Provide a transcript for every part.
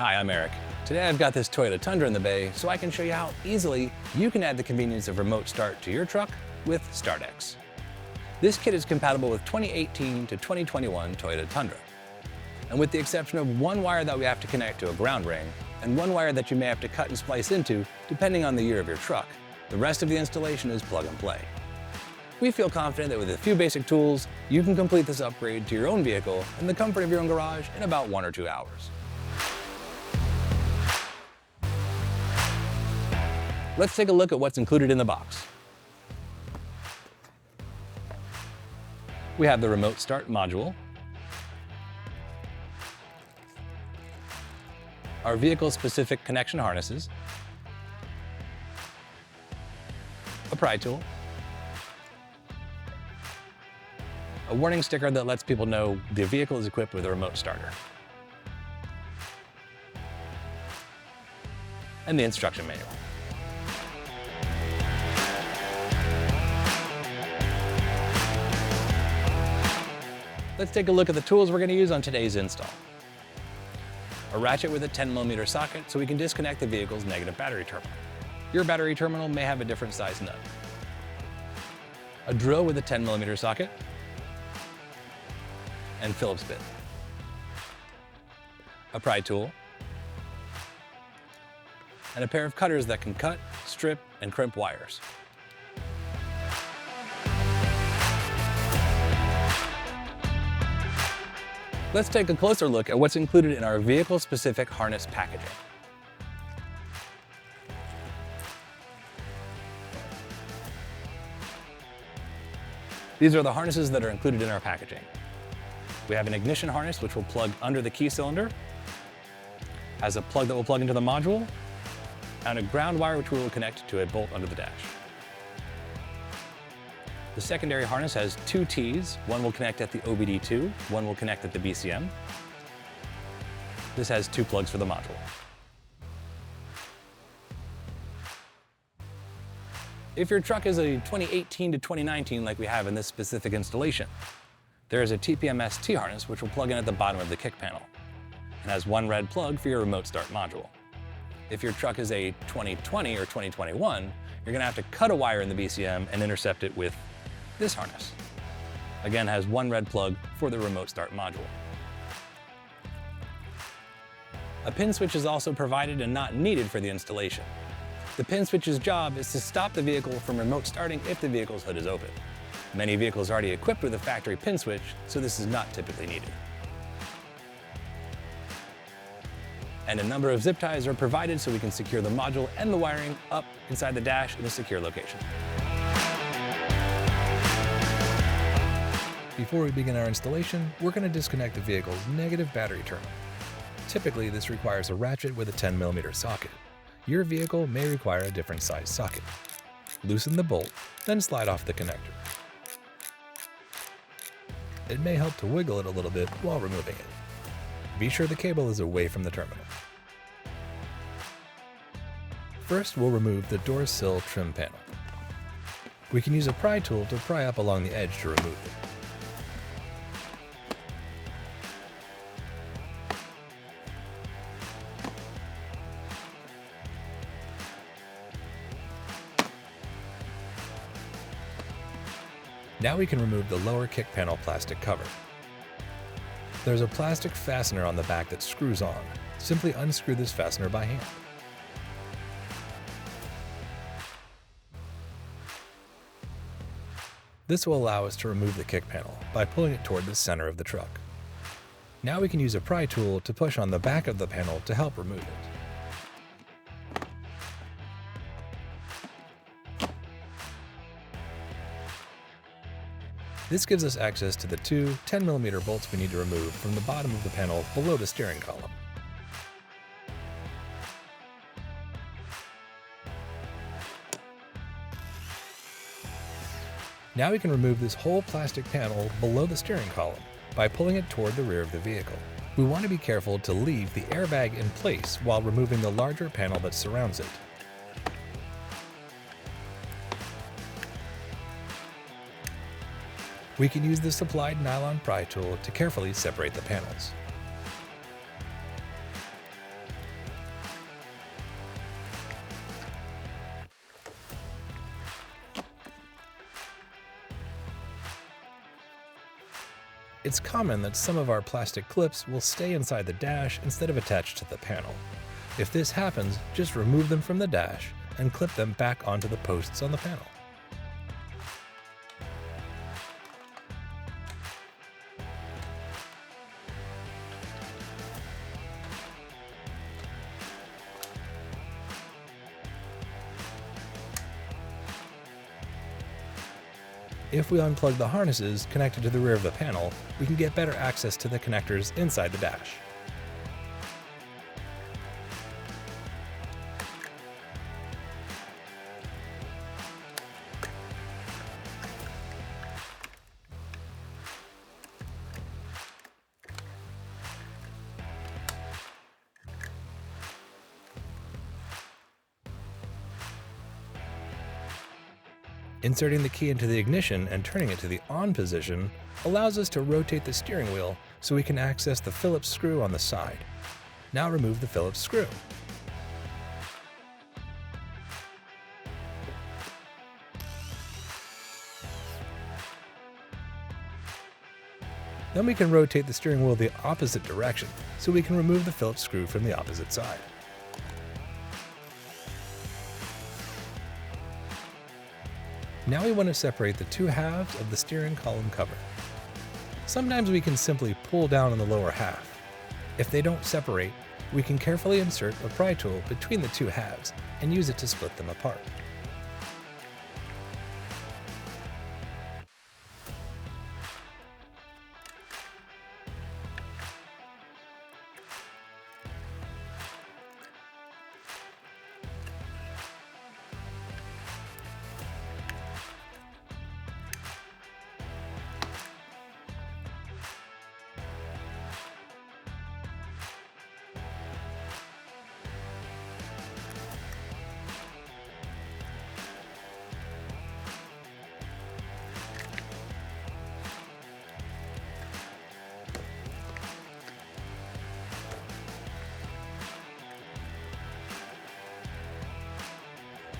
Hi, I'm Eric. Today I've got this Toyota Tundra in the bay so I can show you how easily you can add the convenience of remote start to your truck with StartX. This kit is compatible with 2018 to 2021 Toyota Tundra. And with the exception of one wire that we have to connect to a ground ring and one wire that you may have to cut and splice into depending on the year of your truck, the rest of the installation is plug and play. We feel confident that with a few basic tools, you can complete this upgrade to your own vehicle in the comfort of your own garage in about 1 or 2 hours. Let's take a look at what's included in the box. We have the remote start module, our vehicle-specific connection harnesses, a pry tool, a warning sticker that lets people know the vehicle is equipped with a remote starter, and the instruction manual. Let's take a look at the tools we're going to use on today's install. A ratchet with a 10mm socket so we can disconnect the vehicle's negative battery terminal. Your battery terminal may have a different size nut. A drill with a 10mm socket, and Phillips bit. A pry tool, and a pair of cutters that can cut, strip, and crimp wires. Let's take a closer look at what's included in our vehicle-specific harness packaging. These are the harnesses that are included in our packaging. We have an ignition harness which will plug under the key cylinder, has a plug that will plug into the module, and a ground wire which we will connect to a bolt under the dash. The secondary harness has 2 T's. One will connect at the OBD2, one will connect at the BCM. This has 2 plugs for the module. If your truck is a 2018 to 2019 like we have in this specific installation, there is a TPMS T-harness which will plug in at the bottom of the kick panel and has 1 red plug for your remote start module. If your truck is a 2020 or 2021, you're going to have to cut a wire in the BCM and intercept it with this harness. Again, has 1 red plug for the remote start module. A pin switch is also provided and not needed for the installation. The pin switch's job is to stop the vehicle from remote starting if the vehicle's hood is open. Many vehicles are already equipped with a factory pin switch, so this is not typically needed. And a number of zip ties are provided so we can secure the module and the wiring up inside the dash in a secure location. Before we begin our installation, we're going to disconnect the vehicle's negative battery terminal. Typically, this requires a ratchet with a 10mm socket. Your vehicle may require a different size socket. Loosen the bolt, then slide off the connector. It may help to wiggle it a little bit while removing it. Be sure the cable is away from the terminal. First, we'll remove the door sill trim panel. We can use a pry tool to pry up along the edge to remove it. Now we can remove the lower kick panel plastic cover. There's a plastic fastener on the back that screws on. Simply unscrew this fastener by hand. This will allow us to remove the kick panel by pulling it toward the center of the truck. Now we can use a pry tool to push on the back of the panel to help remove it. This gives us access to the 2 10mm bolts we need to remove from the bottom of the panel below the steering column. Now we can remove this whole plastic panel below the steering column by pulling it toward the rear of the vehicle. We want to be careful to leave the airbag in place while removing the larger panel that surrounds it. We can use the supplied nylon pry tool to carefully separate the panels. It's common that some of our plastic clips will stay inside the dash instead of attached to the panel. If this happens, just remove them from the dash and clip them back onto the posts on the panel. If we unplug the harnesses connected to the rear of the panel, we can get better access to the connectors inside the dash. Inserting the key into the ignition and turning it to the on position allows us to rotate the steering wheel so we can access the Phillips screw on the side. Now remove the Phillips screw. Then we can rotate the steering wheel the opposite direction so we can remove the Phillips screw from the opposite side. Now we want to separate the two halves of the steering column cover. Sometimes we can simply pull down on the lower half. If they don't separate, we can carefully insert a pry tool between the two halves and use it to split them apart.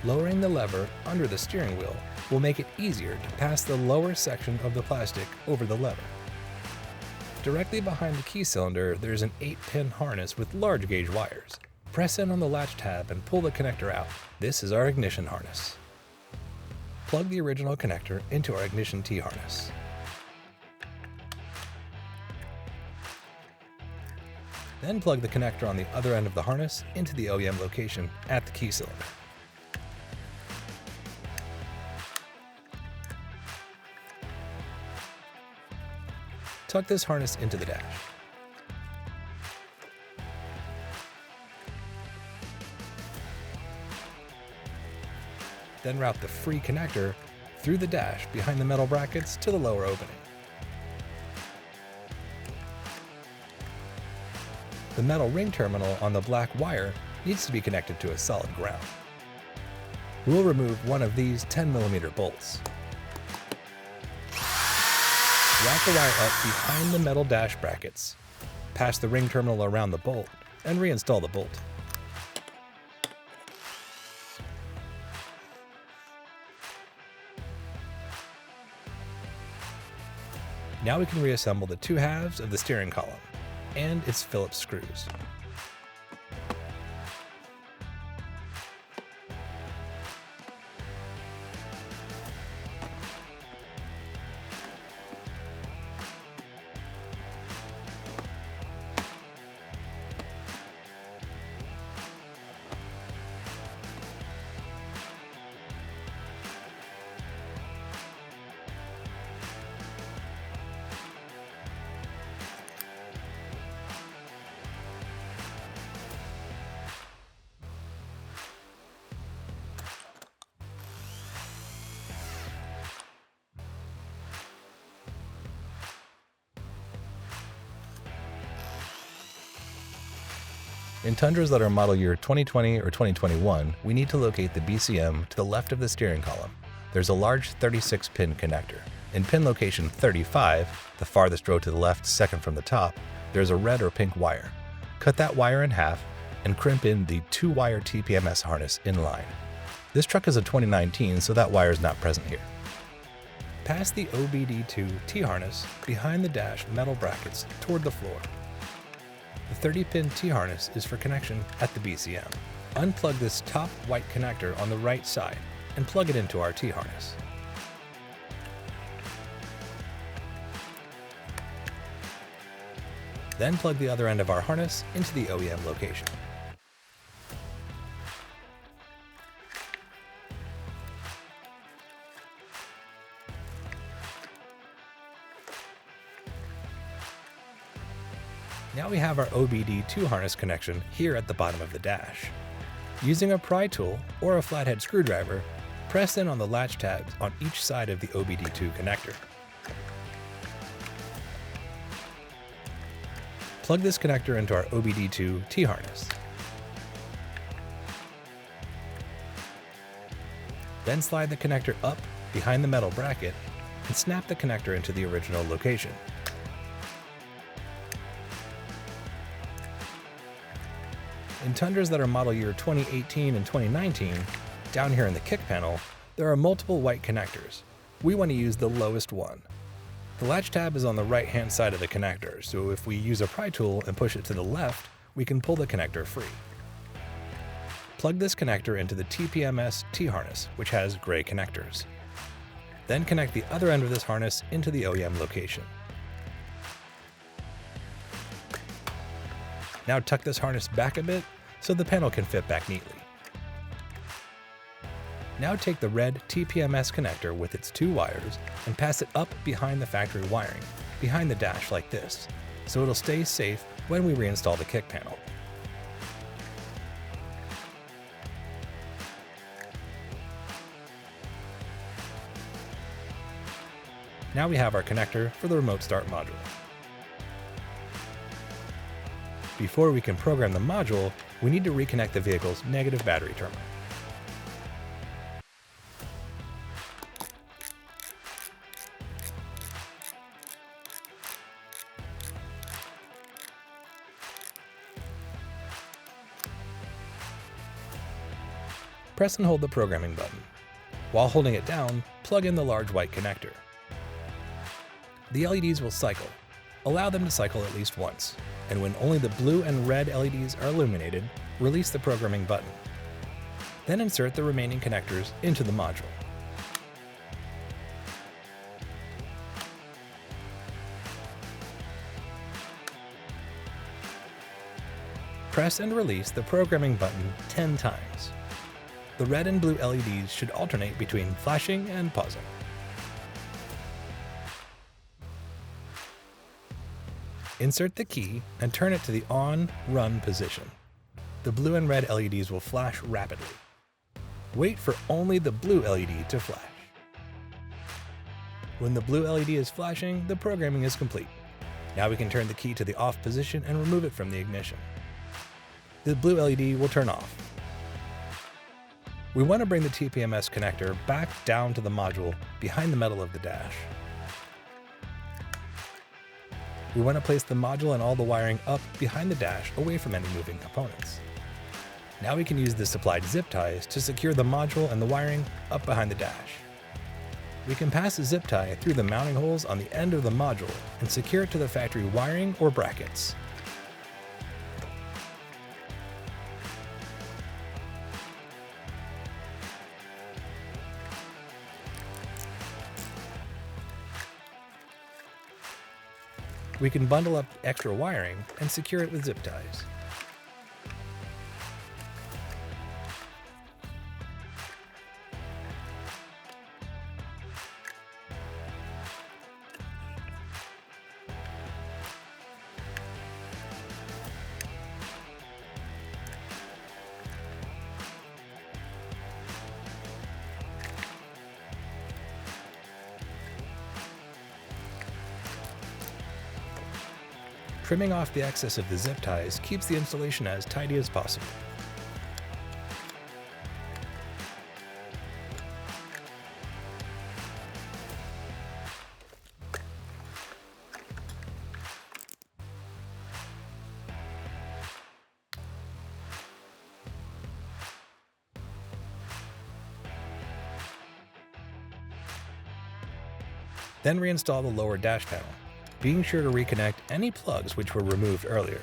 Lowering the lever under the steering wheel will make it easier to pass the lower section of the plastic over the lever. Directly behind the key cylinder, there's an 8-pin harness with large gauge wires. Press in on the latch tab and pull the connector out. This is our ignition harness. Plug the original connector into our ignition T-harness. Then plug the connector on the other end of the harness into the OEM location at the key cylinder. Tuck this harness into the dash. Then route the free connector through the dash behind the metal brackets to the lower opening. The metal ring terminal on the black wire needs to be connected to a solid ground. We'll remove one of these 10mm bolts. Route the wire up behind the metal dash brackets, pass the ring terminal around the bolt, and reinstall the bolt. Now we can reassemble the two halves of the steering column and its Phillips screws. In Tundras that are model year 2020 or 2021, we need to locate the BCM to the left of the steering column. There's a large 36-pin connector. In pin location 35, the farthest row to the left, second from the top, there's a red or pink wire. Cut that wire in half and crimp in the 2-wire TPMS harness in line. This truck is a 2019, so that wire is not present here. Pass the OBD2 T-harness behind the dash metal brackets toward the floor. The 30-pin T-harness is for connection at the BCM. Unplug this top white connector on the right side and plug it into our T-harness. Then plug the other end of our harness into the OEM location. Now we have our OBD2 harness connection here at the bottom of the dash. Using a pry tool or a flathead screwdriver, press in on the latch tabs on each side of the OBD2 connector. Plug this connector into our OBD2 T-harness. Then slide the connector up behind the metal bracket and snap the connector into the original location. In Tundras that are model year 2018 and 2019, down here in the kick panel, there are multiple white connectors. We want to use the lowest one. The latch tab is on the right-hand side of the connector, so if we use a pry tool and push it to the left, we can pull the connector free. Plug this connector into the TPMS T-harness, which has gray connectors. Then connect the other end of this harness into the OEM location. Now tuck this harness back a bit so the panel can fit back neatly. Now take the red TPMS connector with its 2 wires and pass it up behind the factory wiring, behind the dash like this, so it'll stay safe when we reinstall the kick panel. Now we have our connector for the remote start module. Before we can program the module, we need to reconnect the vehicle's negative battery terminal. Press and hold the programming button. While holding it down, plug in the large white connector. The LEDs will cycle. Allow them to cycle at least once, and when only the blue and red LEDs are illuminated, release the programming button. Then insert the remaining connectors into the module. Press and release the programming button 10 times. The red and blue LEDs should alternate between flashing and pausing. Insert the key and turn it to the on/run position. The blue and red LEDs will flash rapidly. Wait for only the blue LED to flash. When the blue LED is flashing, the programming is complete. Now we can turn the key to the off position and remove it from the ignition. The blue LED will turn off. We want to bring the TPMS connector back down to the module behind the metal of the dash. We want to place the module and all the wiring up behind the dash away from any moving components. Now we can use the supplied zip ties to secure the module and the wiring up behind the dash. We can pass a zip tie through the mounting holes on the end of the module and secure it to the factory wiring or brackets. We can bundle up extra wiring and secure it with zip ties. Trimming off the excess of the zip ties keeps the installation as tidy as possible. Then reinstall the lower dash panel, being sure to reconnect any plugs which were removed earlier.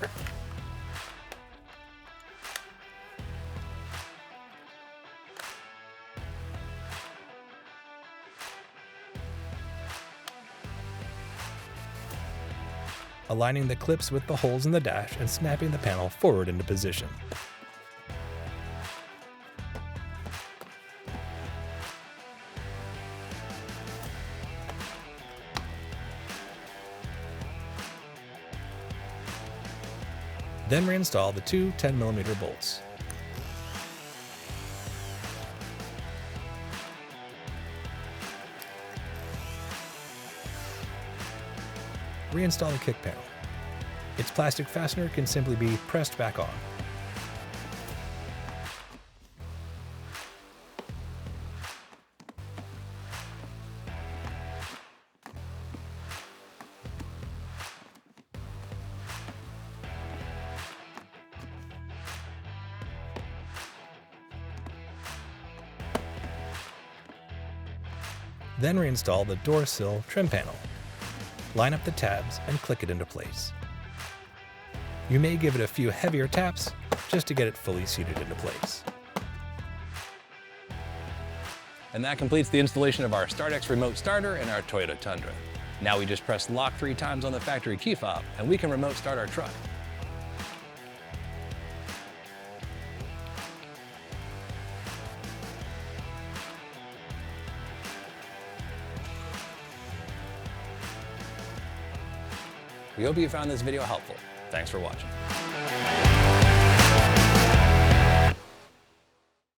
Aligning the clips with the holes in the dash and snapping the panel forward into position. Then reinstall the two 10mm bolts. Reinstall the kick panel. Its plastic fastener can simply be pressed back on. Then reinstall the door sill trim panel. Line up the tabs and click it into place. You may give it a few heavier taps just to get it fully seated into place. And that completes the installation of our StartX remote starter in our Toyota Tundra. Now we just press lock 3 times on the factory key fob and we can remote start our truck. We hope you found this video helpful. Thanks for watching.